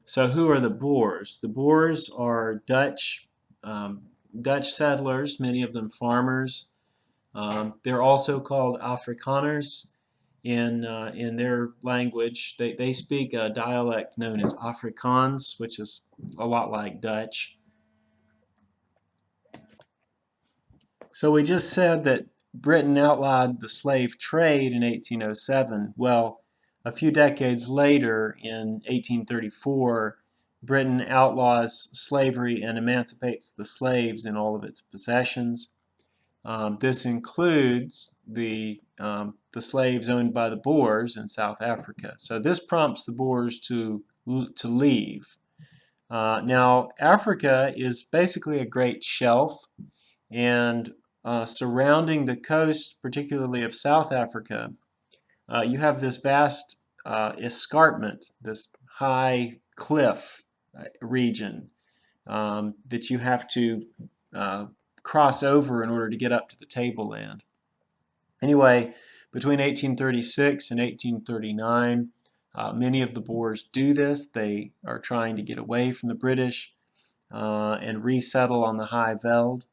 So who are the Boers? The Boers are Dutch settlers, many of them farmers. They're also called Afrikaners in their language. They speak a dialect known as Afrikaans, which is a lot like Dutch. So we just said that Britain outlawed the slave trade in 1807. Well, a few decades later, in 1834, Britain outlaws slavery and emancipates the slaves in all of its possessions. This includes the slaves owned by the Boers in South Africa. So this prompts the Boers to leave. Now, Africa is basically a great shelf, and surrounding the coast, particularly of South Africa, you have this vast escarpment, this high cliff region that you have to cross over in order to get up to the tableland. Anyway, between 1836 and 1839, many of the Boers do this. They are trying to get away from the British and resettle on the High Veld.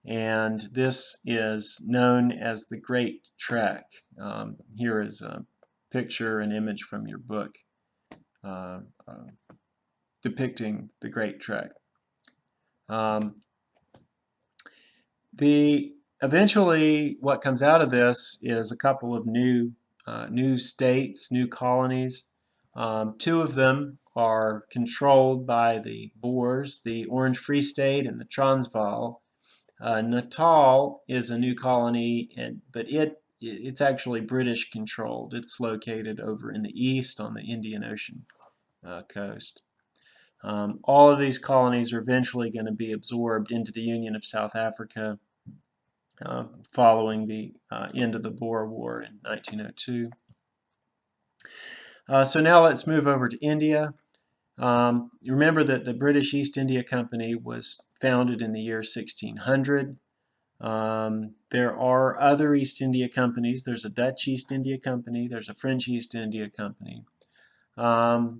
And this is known as the Great Trek. Here is a picture, an image from your book uh, depicting the Great Trek. Eventually, what comes out of this is a couple of new states, new colonies. Two of them are controlled by the Boers, the Orange Free State and the Transvaal. Natal is a new colony, but it's actually British controlled. It's located over in the east on the Indian Ocean coast. All of these colonies are eventually going to be absorbed into the Union of South Africa following the end of the Boer War in 1902. So now let's move over to India. Remember that the British East India Company was founded in the year 1600. There are other East India companies. There's a Dutch East India Company. There's a French East India Company. But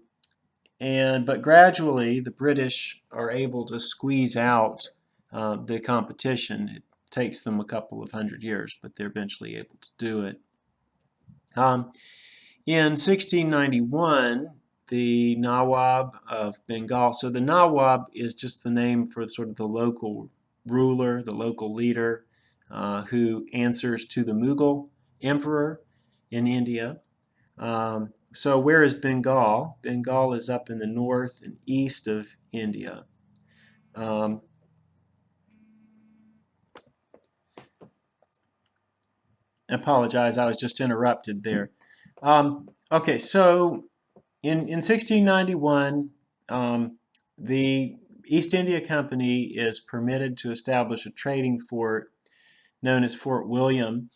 gradually, the British are able to squeeze out the competition. It takes them a couple of hundred years, but they're eventually able to do it. In 1691, the Nawab of Bengal, so the Nawab is just the name for sort of the local ruler, the local leader who answers to the Mughal emperor in India. So where is Bengal? Bengal is up in the north and east of India. I apologize, I was just interrupted there. Okay, so in 1691, the East India Company is permitted to establish a trading fort known as Fort William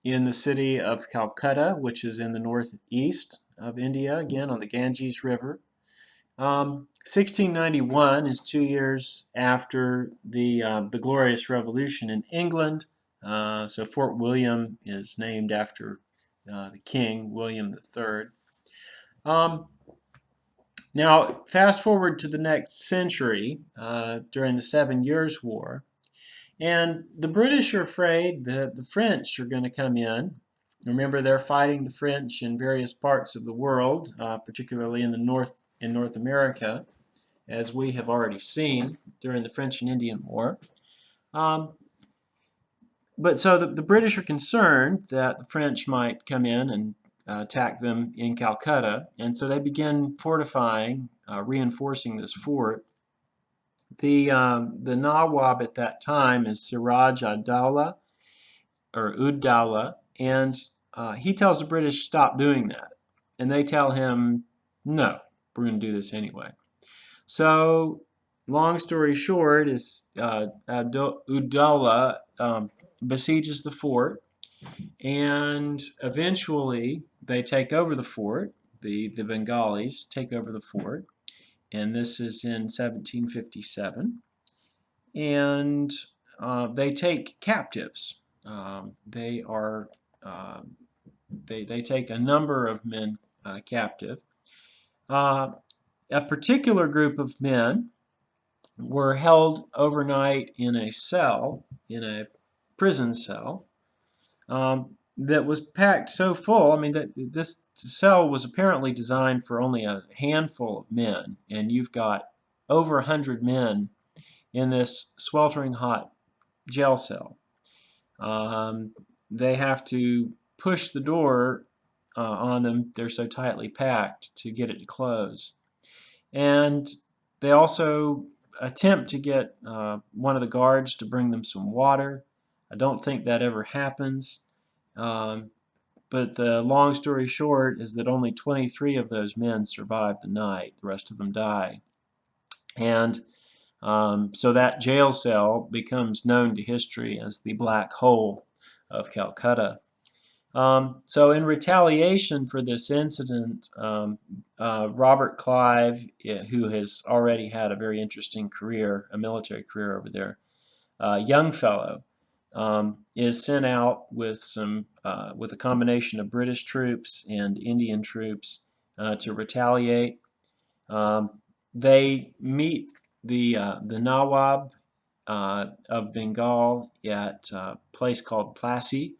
in the city of Calcutta, which is in the northeast of India, again on the Ganges River. 1691 is 2 years after the Glorious Revolution in England. So Fort William is named after the king, William III. Now, fast forward to the next century, during the 7 Years' War, and the British are afraid that the French are going to come in. Remember, they're fighting the French in various parts of the world, particularly in North America, as we have already seen during the French and Indian War. But so the British are concerned that the French might come in and attack them in Calcutta, and so they begin fortifying, reinforcing this fort. The Nawab at that time is Siraj ad-Dawla, or Ud-Dawla, and he tells the British stop doing that, and they tell him, no, we're going to do this anyway. So, long story short, is Ud-Dawla besieges the fort, and eventually they take over the fort. The Bengalis take over the fort, and this is in 1757. And they take captives. They take a number of men captive. a particular group of men were held overnight in a cell, in a prison cell, that was packed so full. I mean, that this cell was apparently designed for only a handful of men, and you've got over 100 men in this sweltering hot jail cell. Um, they have to push the door on them. They're so tightly packed to get it to close. And they also attempt to get one of the guards to bring them some water. I don't think that ever happens. Um, but the long story short is that only 23 of those men survive the night. The rest of them die. And so that jail cell becomes known to history as the Black Hole of Calcutta. So in retaliation for this incident, Robert Clive, who has already had a very interesting career, a military career over there, young fellow, is sent out with with a combination of British troops and Indian troops to retaliate. They meet the Nawab of Bengal at a place called Plassey.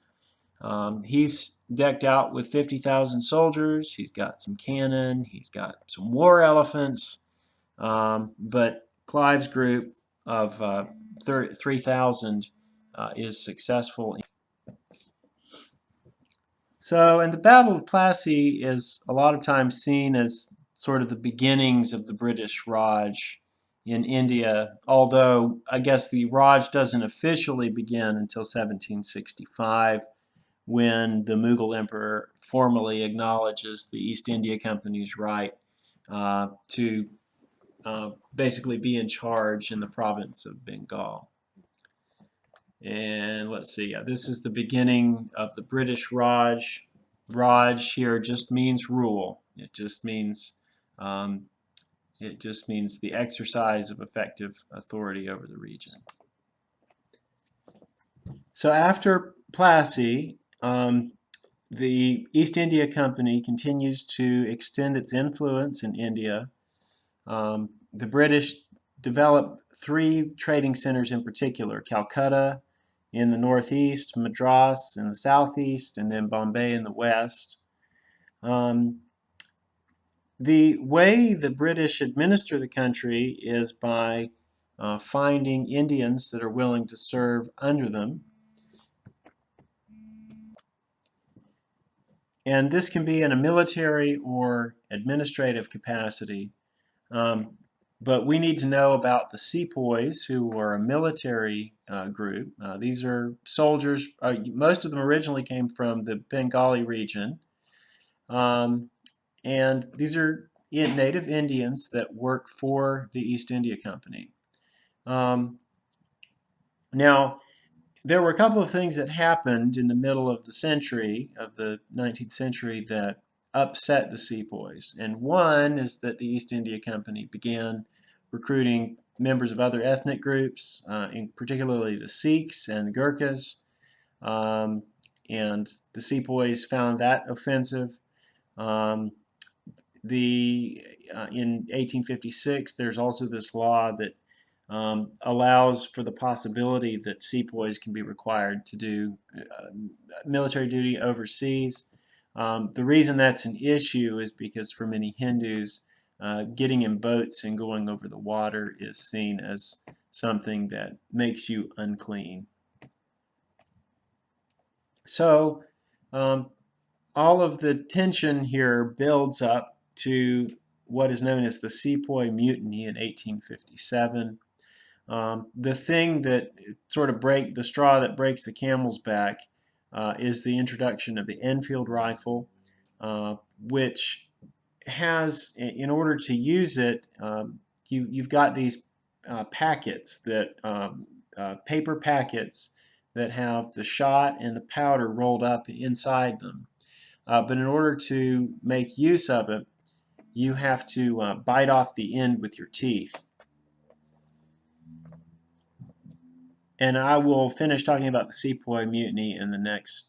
He's decked out with 50,000 soldiers. He's got some cannon. He's got some war elephants. But Clive's group of 3,000 is successful. So, and the Battle of Plassey is a lot of times seen as sort of the beginnings of the British Raj in India, although I guess the Raj doesn't officially begin until 1765, when the Mughal emperor formally acknowledges the East India Company's right to basically be in charge in the province of Bengal. And let's see, this is the beginning of the British Raj. Raj here just means rule. Um, it just means the exercise of effective authority over the region. So after Plassey, the East India Company continues to extend its influence in India. The British developed three trading centers in particular: Calcutta in the northeast, Madras in the southeast, and then Bombay in the west. The way the British administer the country is by finding Indians that are willing to serve under them. And this can be in a military or administrative capacity. But we need to know about the sepoys, who are a military group. These are soldiers. Most of them originally came from the Bengali region. And these are native Indians that work for the East India Company. Now, there were a couple of things that happened in the middle of the 19th century, that upset the sepoys. And one is that the East India Company began recruiting members of other ethnic groups, particularly the Sikhs and the Gurkhas. And the sepoys found that offensive. In 1856, there's also this law that allows for the possibility that sepoys can be required to do military duty overseas. The reason that's an issue is because for many Hindus, getting in boats and going over the water is seen as something that makes you unclean. So all of the tension here builds up to what is known as the Sepoy Mutiny in 1857. The thing that the straw that breaks the camel's back is the introduction of the Enfield rifle, which has, in order to use it, you've got these packets paper packets that have the shot and the powder rolled up inside them. But in order to make use of it, you have to bite off the end with your teeth. And I will finish talking about the Sepoy Mutiny in the next